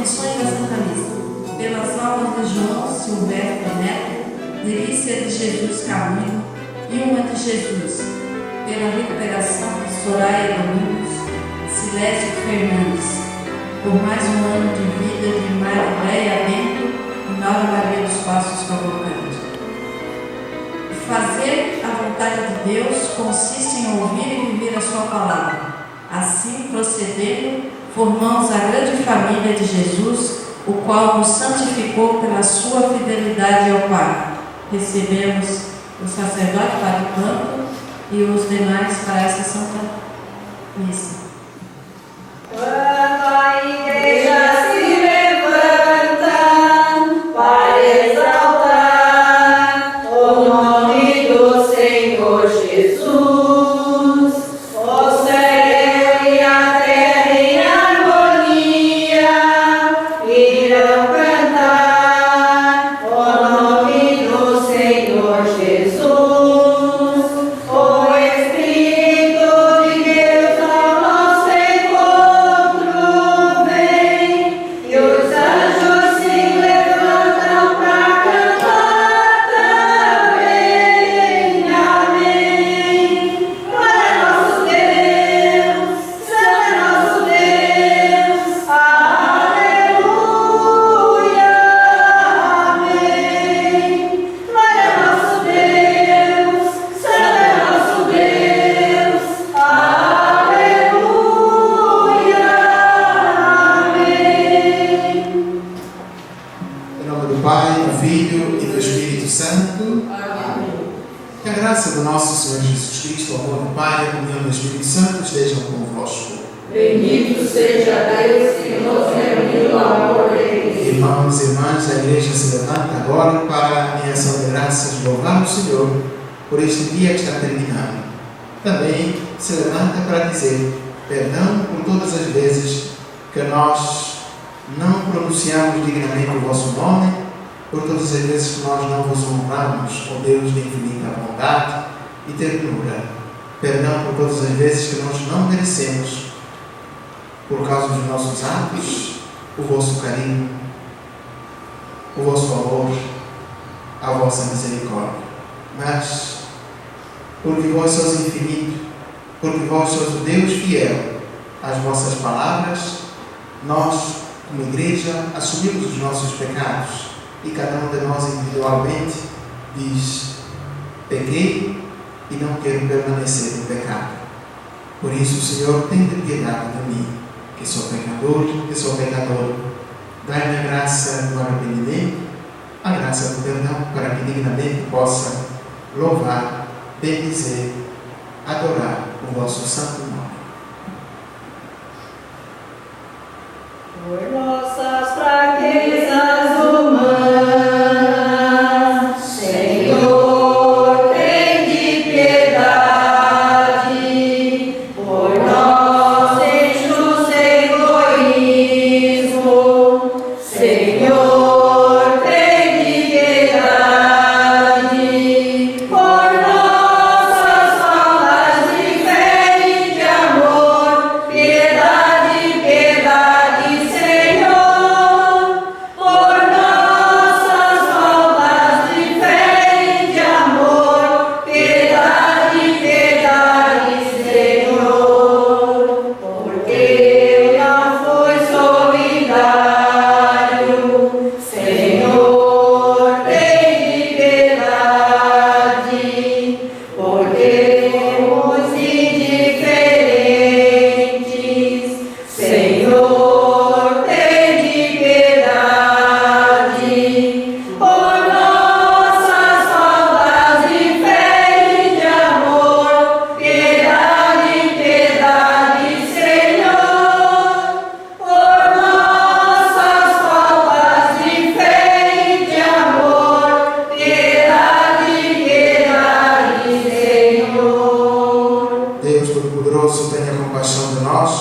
intenções da Santa Missa, pelas almas de João Silvestre Neto, Delícia de Jesus Carminho e uma de Jesus, pela recuperação de Soraya Domingos, Silésio Fernandes, por mais um ano de vida de Maria Bento e Nova Maria dos Passos Cavalcante. Fazer a vontade de Deus consiste em ouvir e viver a sua palavra. Assim, procedendo, formamos a grande família de Jesus, o qual nos santificou pela sua fidelidade ao Pai. Recebemos o sacerdote Padre Campo e os demais para essa Santa Missa. Quando a igreja se levanta para exaltar o nome do Senhor Jesus, o céu e a terra em harmonia irão cantar o nome do Senhor Jesus. O Espírito de Deus ao nosso encontro vem e os anjos se levantam para cantar também. Amém. Glória a nosso Deus, Santo é nosso Deus. Aleluia. Amém. Glória a nosso Deus, Santo é nosso Deus. Aleluia. Amém. Em nome do Pai, do Filho e do Espírito Santo. Amém. Que a graça do nosso Senhor Jesus Cristo, o amor do Pai e a comunhão do Espírito Santo estejam convosco. Bendito seja Deus que nos reuniu no amor dele. Irmãos e irmãs, a Igreja se levanta agora para, em ação de graças, louvar o Senhor por este dia que está terminando. Também se levanta para dizer perdão por todas as vezes que nós não pronunciamos dignamente o vosso nome, por todas as vezes que nós não vos honramos, ó Deus de infinita bondade e ternura. Perdão por todas as vezes que nós não merecemos, por causa dos nossos atos, o vosso carinho, o vosso amor, a vossa misericórdia. Mas, porque vós sois infinito, porque vós sois o Deus fiel às vossas palavras, nós, como Igreja, assumimos os nossos pecados e cada um de nós individualmente diz: pequei e não quero permanecer no pecado. Por isso, Senhor, tenha piedade de mim, que sou pecador. Dai-me a graça do arrependimento, a graça do perdão, para que dignamente possa louvar, bendizer, adorar o vosso santo nome. Por nossas fraquezas humanas, Senhor, tende piedade. Por nosso injusto egoísmo, Senhor, tende piedade. Por nossas faltas de fé e de amor, piedade, piedade, Senhor. Por nossas faltas de fé e de amor, piedade, piedade, Senhor. Porque eu não fui solidário, Senhor, tende piedade. Porque fomos indiferentes, Senhor, tende piedade. Por nossas faltas de fé e de amor, piedade, piedade, Senhor. Por nossas faltas de fé e de amor, piedade, piedade, Senhor. Deus Todo-Poderoso, tenha compaixão de nós,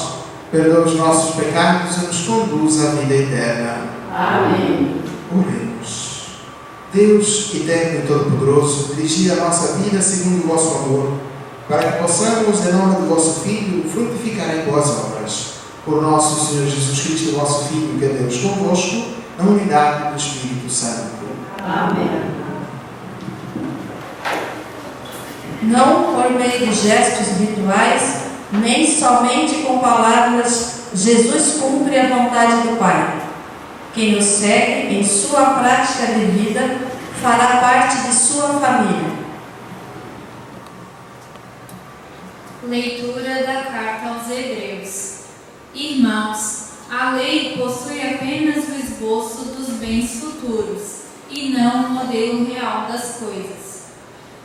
perdoa os nossos pecados e nos conduz à vida eterna. Amém. Oremos. Deus, eterno e todo-poderoso, dirigi a nossa vida segundo o vosso amor, para que possamos, em nome do vosso Filho, frutificar em boas obras. Por nosso Senhor Jesus Cristo, vosso Filho, que é Deus convosco, na unidade do Espírito Santo. Amém. Não por meio de gestos rituais, nem somente com palavras, Jesus cumpre a vontade do Pai. Quem o segue em sua prática de vida fará parte de sua família. Leitura da Carta aos Hebreus. Irmãos, a lei possui apenas o esboço dos bens futuros e não o modelo real das coisas.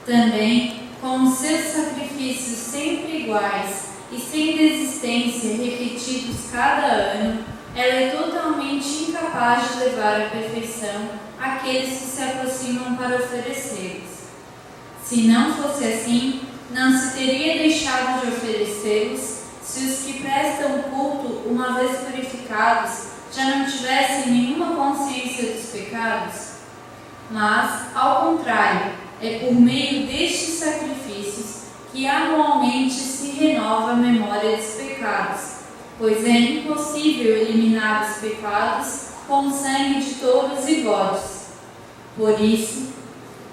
Também, com os seus sacrifícios sempre iguais e sem desistência repetidos cada ano, ela é totalmente incapaz de levar à perfeição aqueles que se aproximam para oferecê-los. Se não fosse assim, não se teria deixado de oferecê-los se os que prestam culto, uma vez purificados, já não tivessem nenhuma consciência dos pecados? Mas, ao contrário, é por meio destes sacrifícios que anualmente se renova a memória dos pecados, pois é impossível eliminar os pecados com o sangue de touros e bodes. Por isso,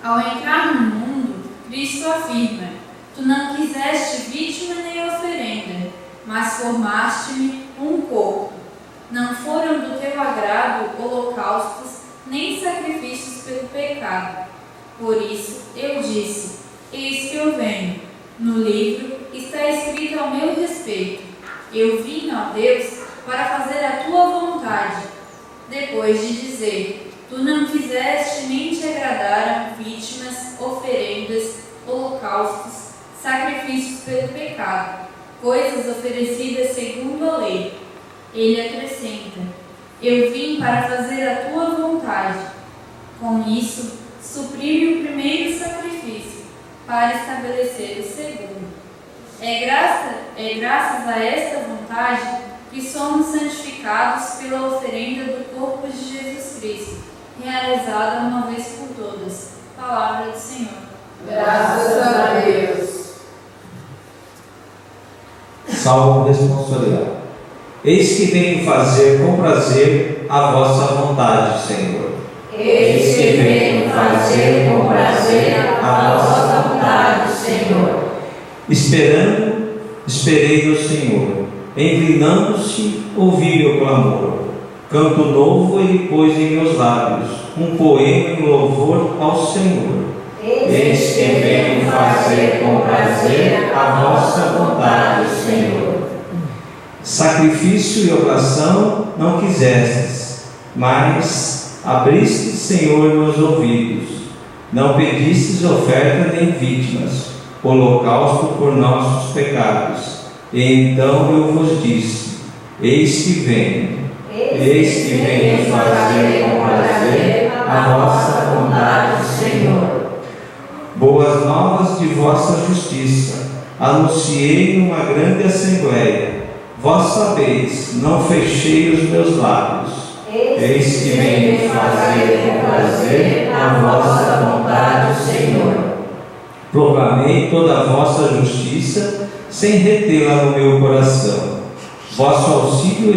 ao entrar no mundo, Cristo afirma: Tu não quiseste vítima nem oferenda, mas formaste-me um corpo. Não foram do teu agrado holocaustos, nem sacrifícios pelo pecado. Por isso eu disse: Eis que eu venho. No livro está escrito ao meu respeito: Eu vim, ó Deus, para fazer a tua vontade. Depois de dizer: Tu não quiseste nem te agradaram vítimas, oferendas, holocaustos, sacrifícios pelo pecado, coisas oferecidas segundo a lei. Ele acrescenta: Eu vim para fazer a tua vontade. Com isso, suprime o primeiro sacrifício, para estabelecer o segundo. É graças a esta vontade que somos santificados pela oferenda do corpo de Jesus Cristo, realizada uma vez por todas. Palavra do Senhor. Graças a Deus. Salmo responsorial. Eis que venho fazer com prazer a vossa vontade, Senhor. Eis que venho fazer com prazer a vossa vontade, Senhor. Esperei no Senhor. Inclinando-se, ouvi meu clamor. Canto novo ele pôs em meus lábios, um poema em louvor ao Senhor. Eis que venho fazer com prazer a vossa vontade, Senhor. Sacrifício e oração não quisestes, mas abriste, Senhor, meus ouvidos. Não pedistes oferta nem vítimas, holocausto por nossos pecados. E então eu vos disse: Eis que venho. Eis que venho fazer com prazer a vossa vontade, Senhor. Boas novas de vossa justiça, anunciei numa grande assembleia. Vós sabeis, não fechei os meus lábios. Eis que venho fazer com prazer a vossa vontade, Senhor. Proclamei toda a vossa justiça, sem retê-la no meu coração. Vosso auxílio e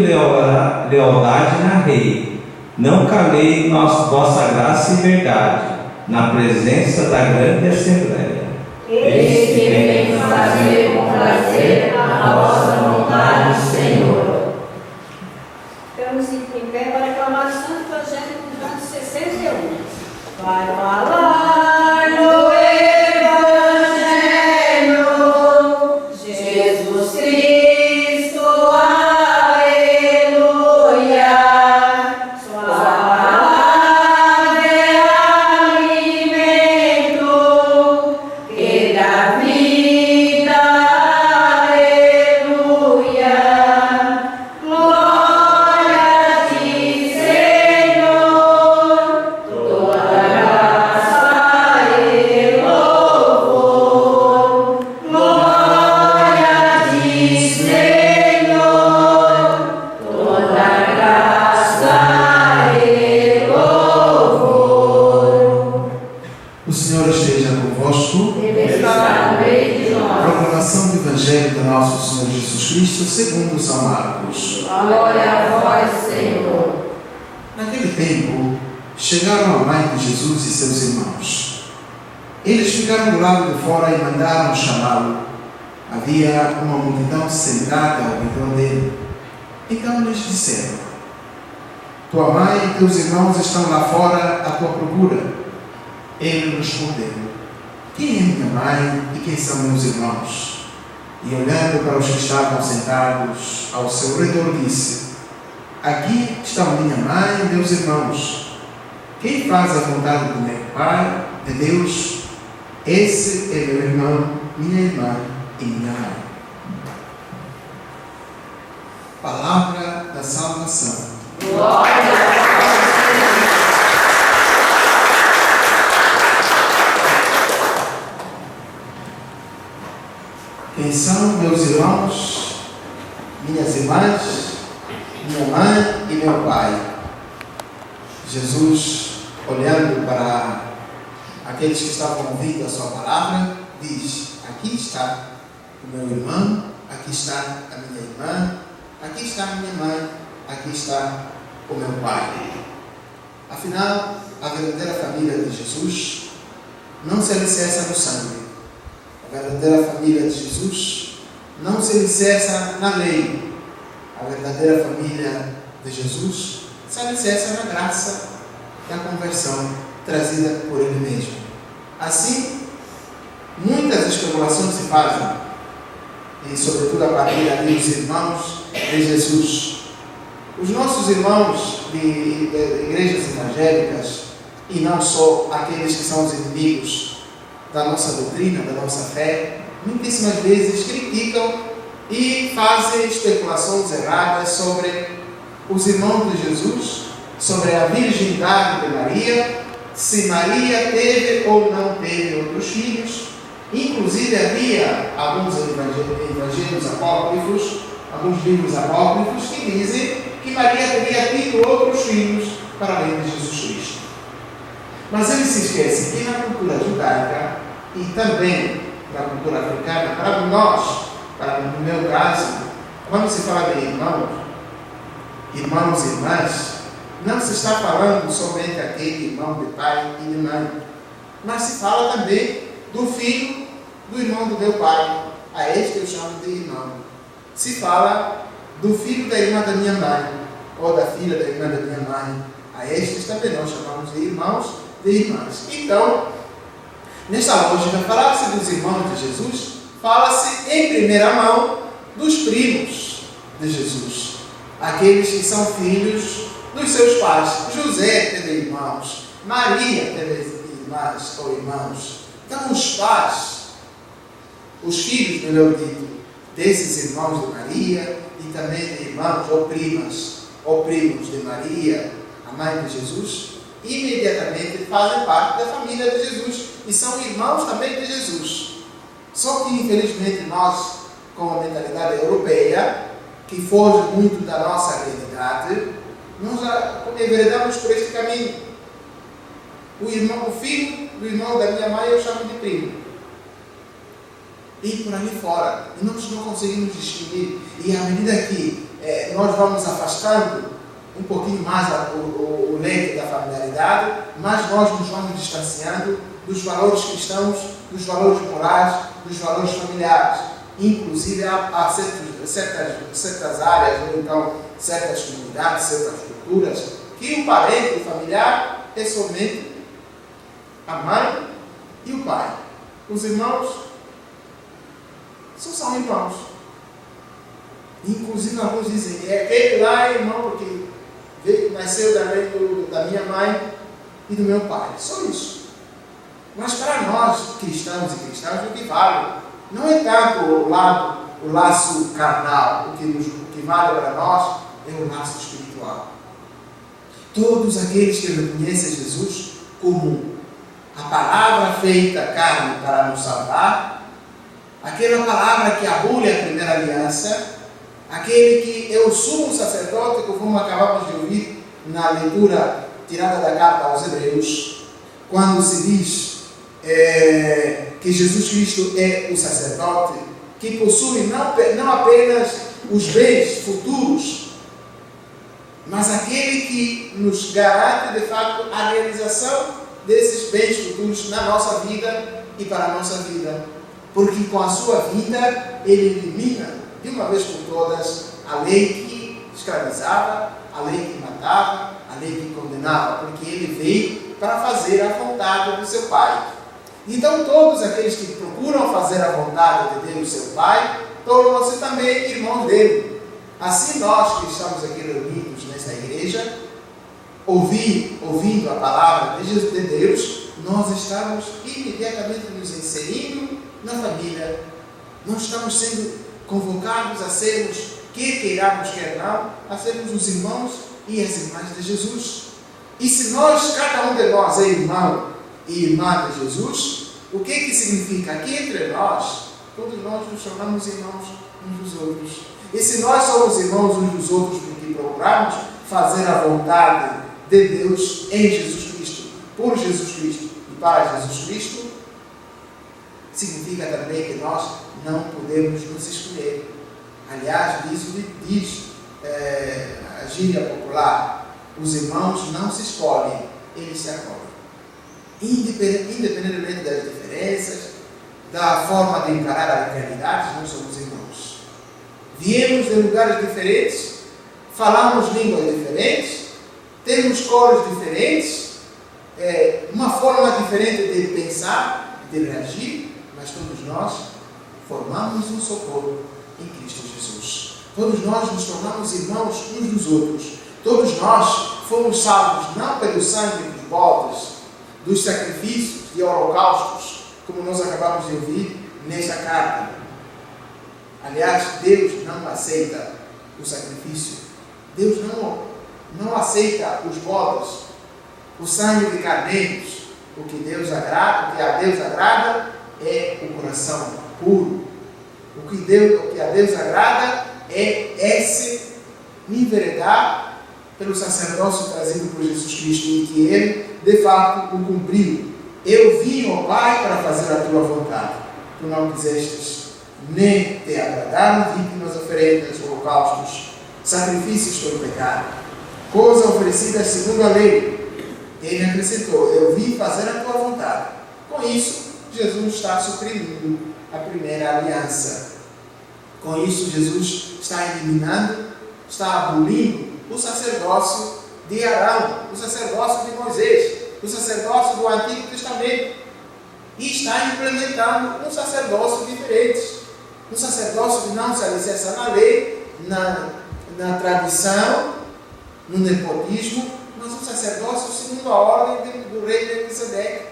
lealdade narrei. Não calei vossa graça e verdade, na presença da grande assembleia. Eis que venho fazer com prazer a vossa vontade, Senhor. Ficamos em pé para aclamar o Santo Evangelho do canto 61. Vai falar no Evangelho, Jesus Cristo, aleluia. Sua palavra é alimento que dá vida, aleluia. Glória a ti, Senhor, toda graça tempo, chegaram a mãe de Jesus e seus irmãos. Eles ficaram do lado de fora e mandaram chamá-lo. Havia uma multidão sentada ao redor dele. Então lhes disseram: tua mãe e teus irmãos estão lá fora à tua procura. Ele respondeu: quem é minha mãe e quem são meus irmãos? E olhando para os que estavam sentados ao seu redor, disse: aqui estão minha mãe e meus irmãos. Quem faz a vontade do meu Pai, de Deus, esse é meu irmão, minha irmã e minha mãe. Palavra da salvação. Glória a Deus. Quem são meus irmãos, minhas irmãs, minha mãe e meu pai? Jesus, olhando para aqueles que estavam ouvindo a sua palavra, diz: aqui está o meu irmão, aqui está a minha irmã, aqui está a minha mãe, aqui está o meu pai. Afinal, a verdadeira família de Jesus não se alicerça no sangue. A verdadeira família de Jesus não se alicerça na lei. A verdadeira família de Jesus se alicerça na graça da conversão trazida por Ele mesmo. Assim, muitas especulações se fazem, e sobretudo a partir ali dos irmãos de Jesus. Os nossos irmãos de igrejas evangélicas, e não só aqueles que são os inimigos da nossa doutrina, da nossa fé, muitíssimas vezes criticam e fazem especulações erradas sobre os irmãos de Jesus, sobre a virgindade de Maria, se Maria teve ou não teve outros filhos. Inclusive havia alguns evangelhos apócrifos, alguns livros apócrifos que dizem que Maria teria tido outros filhos para além de Jesus Cristo. Mas ele se esquece que na cultura judaica e também na cultura africana, para nós, no meu caso, quando se fala de irmãos e irmãs, não se está falando somente aquele irmão de pai e de mãe, mas se fala também do filho do irmão do meu pai. A este eu chamo de irmão. Se fala do filho da irmã da minha mãe, ou da filha da irmã da minha mãe. A estes também nós chamamos de irmãos, de irmãs. Então, nesta lógica, falar-se dos irmãos de Jesus, fala-se em primeira mão dos primos de Jesus, aqueles que são filhos dos seus pais. José teve irmãos, Maria teve irmãs ou irmãos. Então, os pais, os filhos, melhor dito, desses irmãos de Maria e também de irmãos ou primas ou primos de Maria, a mãe de Jesus, imediatamente fazem parte da família de Jesus e são irmãos também de Jesus. Só que, infelizmente, nós, com a mentalidade europeia, que foge muito da nossa realidade, nós enveredamos por este caminho. O filho do irmão da minha mãe eu chamo de primo. E por ali fora. E nós não conseguimos distinguir. E à medida que nós vamos afastando um pouquinho mais o leque da familiaridade, mas nós nos vamos distanciando dos valores cristãos, dos valores morais, dos valores familiares. Inclusive há certas áreas, ou então certas comunidades, certas culturas, que o parente, o familiar, é somente a mãe e o pai. Os irmãos só são irmãos. Inclusive alguns dizem que aquele lá é irmão porque nasceu da minha mãe e do meu pai. Só isso. Mas para nós, cristãos e cristãs, o que vale não é tanto o laço carnal. O que vale para nós é o laço espiritual. Todos aqueles que reconhecem Jesus como a palavra feita carne para nos salvar, aquela palavra que abole a primeira aliança, aquele que é o sumo sacerdote, como acabamos de ouvir na leitura tirada da carta aos Hebreus, quando se diz que Jesus Cristo é o sacerdote que possui não apenas os bens futuros mas aquele que nos garante, de fato, a realização desses bens futuros na nossa vida e para a nossa vida. Porque com a sua vida, ele elimina, de uma vez por todas, a lei que escravizava, a lei que matava, a lei que condenava, porque ele veio para fazer a vontade do seu Pai. Então, todos aqueles que procuram fazer a vontade de Deus, seu Pai, tornam-se também irmãos dele. Assim, nós que estamos aqui reunidos nesta igreja, ouvindo a palavra de Deus, nós estamos imediatamente nos inserindo na família. Nós estamos sendo convocados a sermos, quer queiramos, quer não, a sermos os irmãos e as irmãs de Jesus. E se nós, cada um de nós é irmão e irmã de Jesus, o que significa? Que entre nós, todos nós nos tornamos irmãos uns dos outros. E se nós somos irmãos uns dos outros porque procuramos fazer a vontade de Deus em Jesus Cristo, por Jesus Cristo e para Jesus Cristo, significa também que nós não podemos nos escolher. Aliás, isso diz a gíria popular: os irmãos não se escolhem, eles se acolhem. Independentemente das diferenças, da forma de encarar a realidade, nós somos irmãos. Viemos de lugares diferentes, falamos línguas diferentes, temos cores diferentes, uma forma diferente de pensar, de reagir, mas todos nós formamos um só corpo em Cristo Jesus. Todos nós nos tornamos irmãos uns dos outros. Todos nós fomos salvos não pelo sangue dos bodes, dos sacrifícios e holocaustos, como nós acabamos de ouvir nesta carta. Aliás, Deus não aceita o sacrifício. Deus não aceita os bodes, o sangue de carneiros. O que a Deus agrada é o coração puro. O que a Deus agrada é se enveredar pelo sacerdócio trazido por Jesus Cristo, e que Ele, de fato, o cumpriu. Eu vim, ó Pai, para fazer a tua vontade. Tu não quisestes nem te agradaram vítimas, oferendas, holocaustos, sacrifícios pelo pecado, coisas oferecidas segundo a lei. Ele acrescentou: eu vim fazer a tua vontade. Com isso, Jesus está suprimindo a primeira aliança. Com isso, Jesus está eliminando, está abolindo o sacerdócio de Arão, o sacerdócio de Moisés, o sacerdócio do Antigo Testamento, e está implementando um sacerdócio diferente, um sacerdócio que não se alicerça na lei, na tradição, no nepotismo, mas um sacerdócio segundo a ordem do rei Melquisedeque,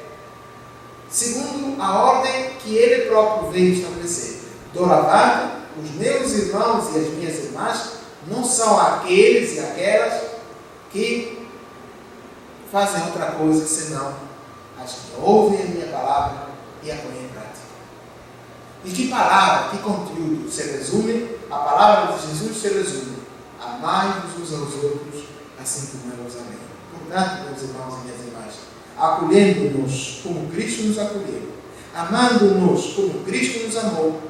segundo a ordem que ele próprio veio estabelecer. Doravante, os meus irmãos e as minhas irmãs não são aqueles e aquelas que fazem outra coisa senão as que ouvem a minha palavra e a põem em prática. E que palavra, que conteúdo se resume? A palavra de Jesus se resume: amai-vos uns aos outros, assim como eu os amei. Portanto, meus irmãos e minhas irmãs, acolhendo-nos como Cristo nos acolheu, amando-nos como Cristo nos amou,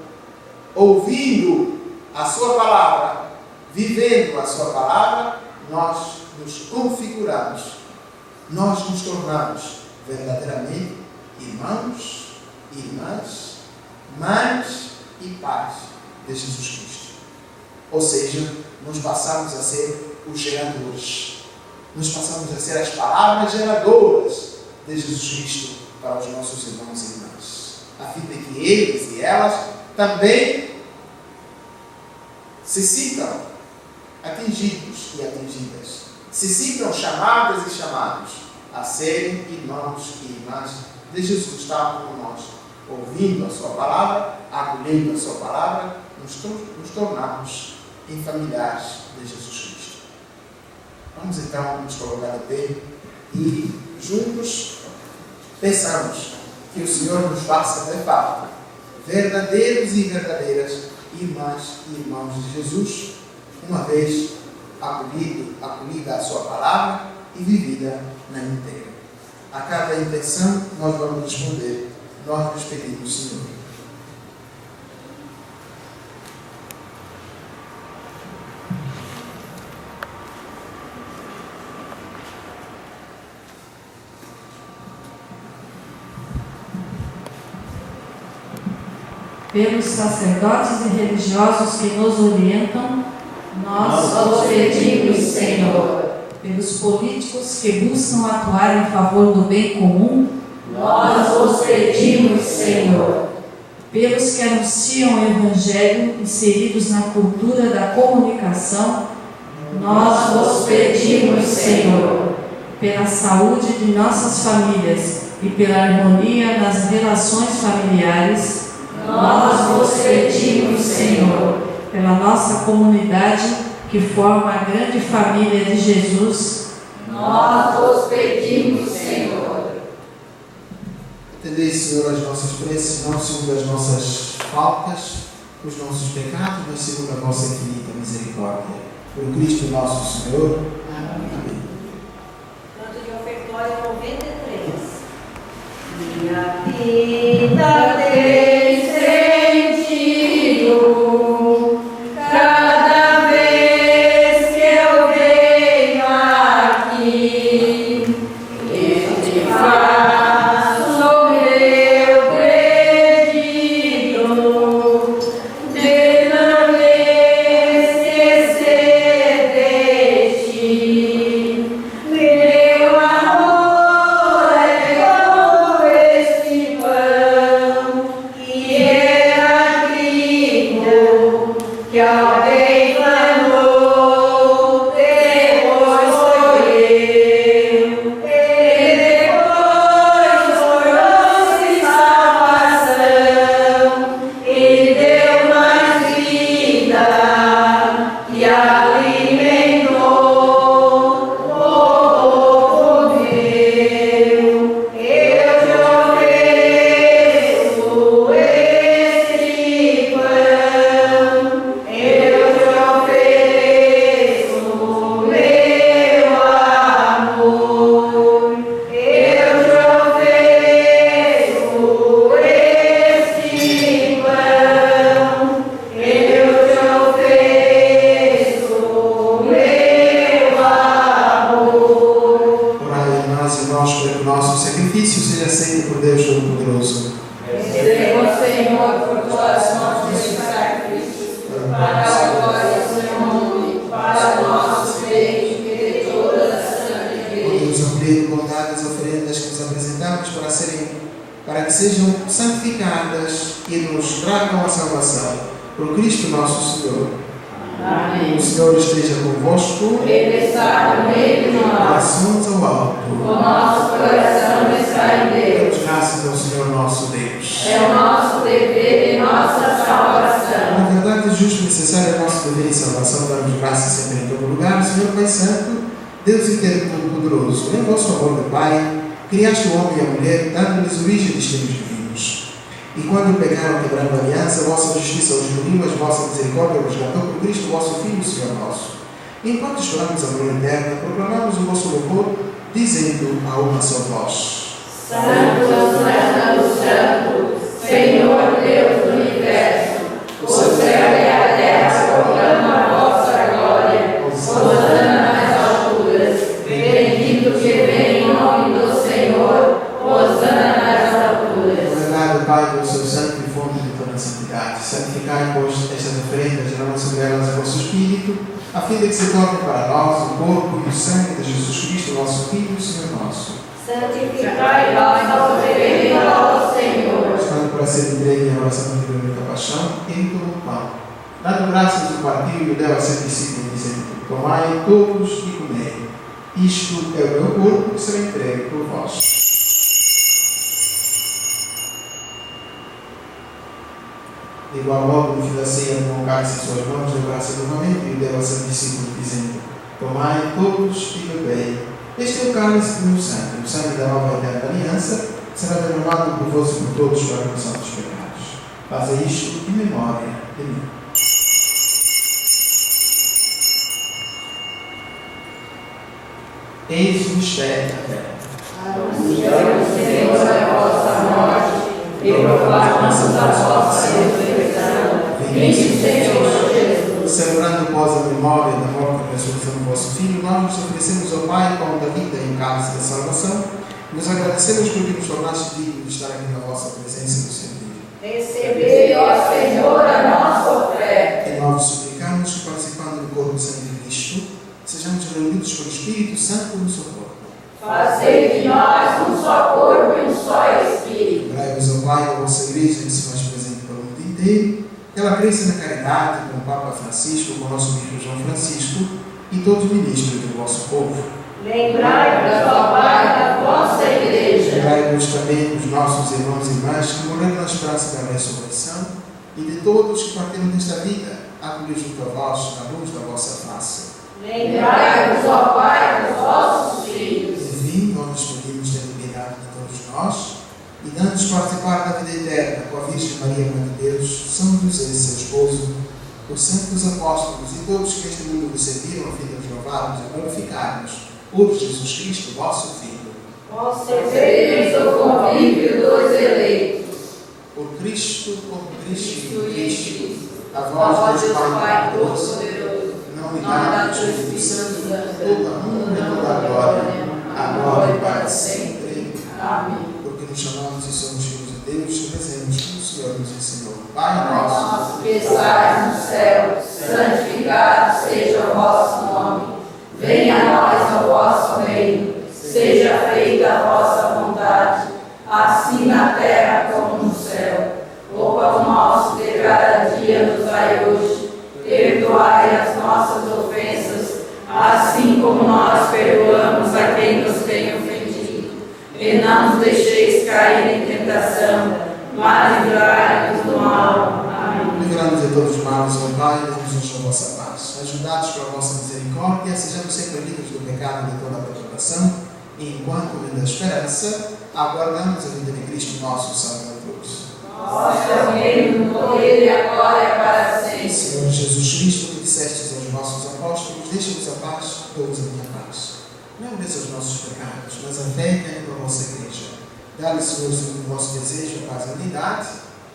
ouvindo a sua palavra, vivendo a sua palavra, nós nos configuramos, nós nos tornamos verdadeiramente irmãos, irmãs, mães e pais de Jesus Cristo. Ou seja, nós passamos a ser os geradores, nós passamos a ser as palavras geradoras de Jesus Cristo para os nossos irmãos e irmãs, a fim de que eles e elas também se sintam atingidos e atingidas, se sintam chamadas e chamados a serem irmãos e irmãs de Jesus, tal como nós, ouvindo a sua palavra, acolhendo a sua palavra, nos tornamos em familiares de Jesus Cristo. Vamos então nos colocar de pé e juntos pensamos que o Senhor nos faça de fato verdadeiros e verdadeiras irmãs e irmãos de Jesus, uma vez acolhida a sua palavra e vivida na íntegra. A cada intenção nós vamos responder: nós nos pedimos, Senhor. pelos sacerdotes e religiosos que nos orientam, nós vos pedimos, Senhor. Pelos políticos que buscam atuar em favor do bem comum, nós vos pedimos, Senhor. Pelos que anunciam o Evangelho inseridos na cultura da comunicação, nós vos pedimos, Senhor. Pela saúde de nossas famílias e pela harmonia nas relações familiares, nós vos pedimos, Senhor. Pela nossa comunidade que forma a grande família de Jesus, nós vos pedimos, Senhor. Atendei, Senhor, as nossas preces, não segundo as nossas faltas, os nossos pecados, mas segundo a vossa infinita misericórdia. Por Cristo nosso Senhor. Amém. Canto de ofertório 93. Minha vida tem sentido cada vez que eu venho aqui e faço meu pedido de não me esquecer de ti. Meu amor é como este pão que era trigo que alguém plantou, depois foi eu. E depois tornou-se salvação e deu mais vida e alimentou o povo meu. Eu te ofereço este pão, eu te ofereço meu amor, eu te ofereço este pão, eu te ofereço meu amor. Orai em nós e nós para que o nosso sacrifício seja aceito por Deus Todo-Poderoso. Receba, Senhor, por tuas mãos este sacrifício, para a glória do seu nome, para o nosso bem e de toda a santa igreja. Deus, acolhei com bondade as oferendas que nos apresentamos para que sejam santificadas e nos tragam a salvação. Por Cristo nosso Senhor. Amém. O Senhor esteja convosco. Ele está no meio de nós, Corações ao alto. o nosso coração está em Deus. Demos graças ao Senhor nosso Deus. É o nosso dever e nossa salvação. Na verdade, justo e necessário é nosso dever e salvação, darmos graças sempre em todo lugar. Senhor Pai Santo, Deus inteiro todo-poderoso, em vosso amor do Pai, criaste o homem e a mulher, dando-lhes origem de destinos divinos. E quando pecaram quebrando a aliança, a vossa justiça os uniu, a vossa misericórdia os resgatou por Cristo, vosso Filho, Senhor nosso. E enquanto esperamos a glória eterna, proclamamos o vosso louvor, dizendo a uma só voz: Santo, Santo, Santo, Senhor Deus do universo, o céu e a terra proclamam a vossa glória. Hosana nas alturas, bendito que vem em nome do Senhor. Hosana nas alturas. Obrigado, Pai, pelo seu santo e fonte de toda a santidade. Santificai, pois, estas oferendas, derramando sobre elas o vosso Espírito, a fim de que se torne para nós o corpo e o sangue de Jesus Cristo, nosso Filho, Senhor nosso. Santificai vossa oferenda ao Senhor. Estando para ser entregue em oração de glória da paixão, ele tomou o pão. Dando graças, o partiu e o deu a seus discípulos, dizendo: Tomai todos e comei. Isto é o meu corpo que será entregue por vós. De igual modo, no fim da ceia, com o cálice em suas mãos, deu graças novamente e o deu a seus discípulos, dizendo: Tomai todos e bebei. Este é o cálice do meu sangue, o sangue da nova e eterna aliança, que será derramado por vós e por todos para a remissão dos pecados. Fazei isto em memória de mim. Eis o mistério da fé. Anunciamos, Senhor, a vossa morte e proclamamos a vossa ressurreição. Vinde, Senhor Jesus. Celebrando após a memória da morte e ressurreição do vosso Filho, nós nos oferecemos ao Pai pão da vida e o cálice da salvação. Nos agradecemos porque nos tornaste dignos de estar aqui na vossa presença e nos servir. Recebei, ó Senhor, a nossa oferta. E nós suplicamos que, participando do corpo e sangue de Cristo, sejamos reunidos pelo Espírito Santo no seu corpo. Fazei de nós um só corpo e um só Espírito. Lembrai-vos, ó Pai, da vossa Igreja que se faz presente pelo mundo inteiro, que ela cresça na caridade com o Papa Francisco, com o nosso Bispo João Francisco e todos os ministros do vosso povo. Lembrai-vos, ó Pai, da vossa Igreja. Lembrai-vos também dos nossos irmãos e irmãs que morreram na esperança da ressurreição e de todos que partiram desta vida, acolhidos junto a vós, na luz da vossa face. Lembrai-vos, ó Pai, dos vossos filhos. Enfim, nós nos pedimos da liberdade de todos nós e dando-nos participar da vida eterna com a Virgem Maria, Mãe de Deus, São José, seu esposo, os santos apóstolos e todos que neste mundo nos serviram, a fim de nos louvarmos e glorificarmos por Jesus Cristo, vosso Filho. Recebemos o convívio dos eleitos. Por Cristo e em Cristo, a A vós, Deus Pai Pai Todo-Poderoso, Todo-Poderoso, na unidade do Espírito Santo, toda a honra e toda a glória, agora e para sempre. Amém. Porque nos chamamos e somos filhos de Deus, rezemos como o Senhor nos ensinou. Pai nosso, Nosso que estais no céu, santificado seja o vosso nome. Venha a nós o vosso reino. Seja feita a vossa vontade, assim na terra como no céu. O pão nosso de cada dia nos dai hoje. Perdoai as nossas ofensas, assim como nós perdoamos a quem nos tem ofendido. E não nos deixeis cair em tentação, mas livrai-nos do mal. Amém. livramos de todos os males, ó Pai, e damos-nos a vossa paz. Ajudados pela vossa misericórdia, sejamos sempre livres do pecado e de toda a perturbação, e enquanto vem da esperança, aguardamos a vida de Cristo, nosso Salvador. Nosso reino, no poder e a glória para sempre. Senhor Jesus Cristo, que dissestes aos vossos apóstolos, deixa-vos a paz, dou-vos a minha paz. Não olheis os nossos pecados, mas a fé e a vossa Igreja. Dá-lhe, Senhor, segundo o vosso desejo, a paz e a unidade,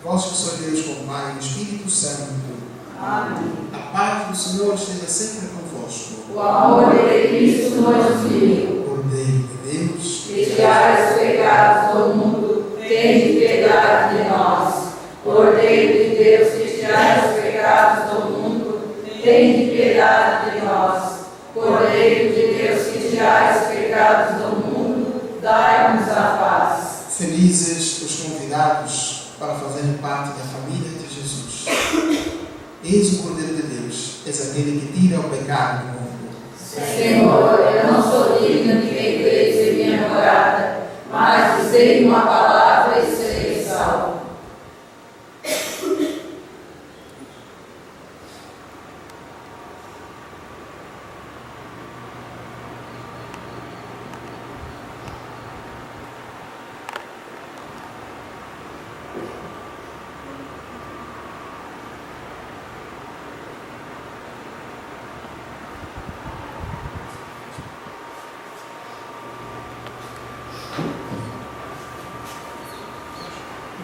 vós que sois Deus com o Pai e o Espírito Santo. Amém. A paz do Senhor esteja sempre convosco. O amor de Cristo nos uniu. Cordeiro de Deus, Que tirais os pecados do mundo, tende piedade de nós. Cordeiro de Deus, que tirais os pecados do mundo, tende piedade de nós. Cordeiro de Deus, que tirais os pecados do mundo, dai-nos a paz. felizes os convidados para fazerem parte da família de Jesus. Eis o Cordeiro de Deus, és aquele que tira o pecado do mundo. Senhor, eu não sou digno de que entreis em minha morada, mas dizei uma palavra e serei salvo.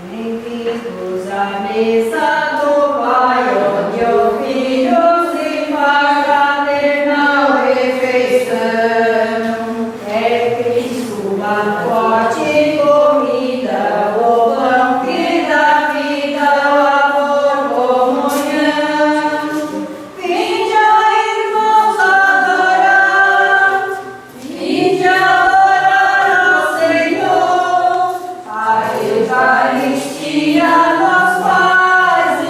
Bem-vindos à mesa do Pai, onde ouvidos e faz fraternal refeição. É Cristo a forte comida, o pão que dá vida, o amor, comunhão. Vinde, irmãos, adorar, vinde adorar ao Senhor. A Eucaristia nos faz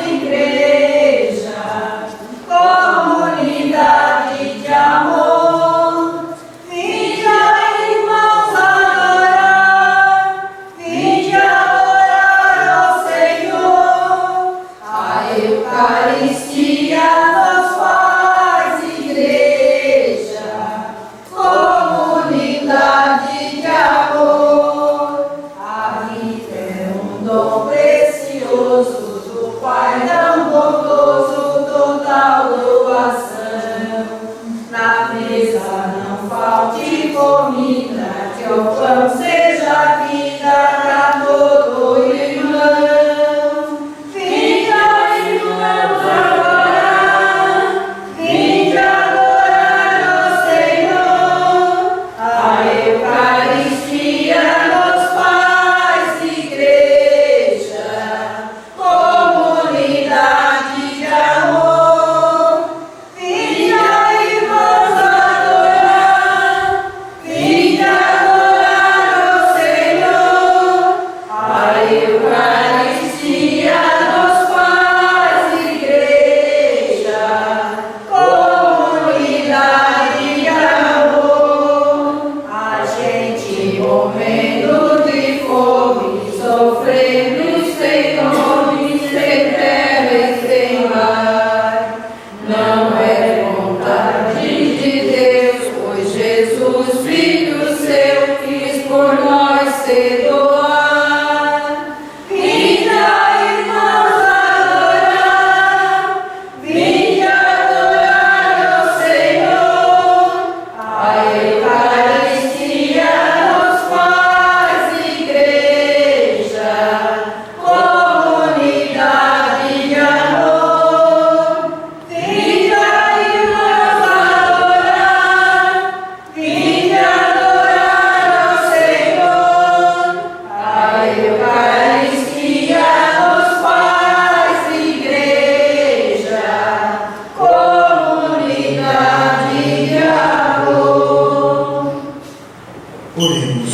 Oremos.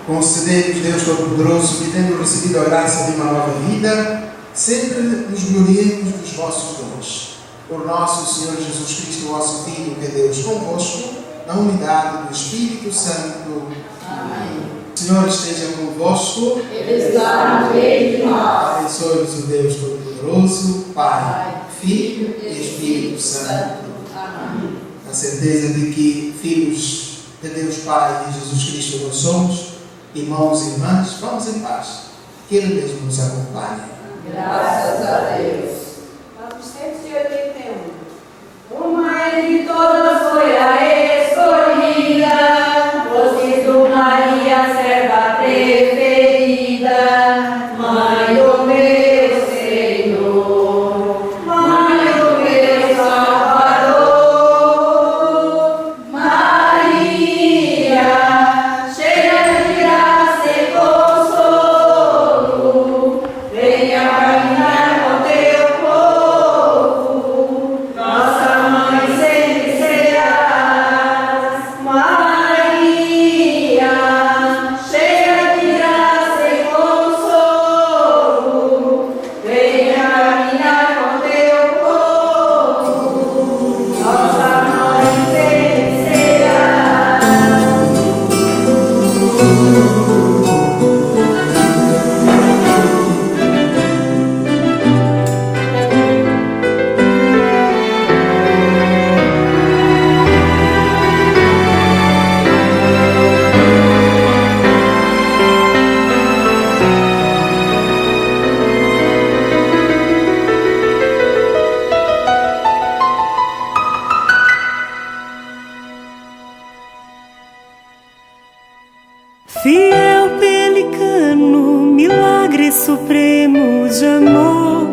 Concedei-nos, Deus Todo-Poderoso, que tendo recebido a graça de uma nova vida, sempre nos gloriemos dos vossos dons. Por nosso Senhor Jesus Cristo, vosso Filho, que é Deus convosco, na unidade do Espírito Santo. Amém. O Senhor esteja convosco. Ele está no meio de nós. Abençoe-vos o Deus Todo-Poderoso, Pai, Filho e Espírito Santo. Amém. A certeza de que filhos de Deus Pai e de Jesus Cristo nós somos, irmãos e irmãs, vamos em paz. Que Ele mesmo nos acompanhe. Graças a Deus. 981. Uma de todas foi a escolhida, fosse tu Maria, serva preferida, mãe do meu Senhor, mãe do meu Salvador. Maria, cheia de graça e consolo, venha caminhar com teu povo, nossa mãe sempre serás. Maria, cheia de graça e consolo, venha caminhar com teu povo, nossa mãe sempre serás. Fiel pelicano, milagre supremo de amor,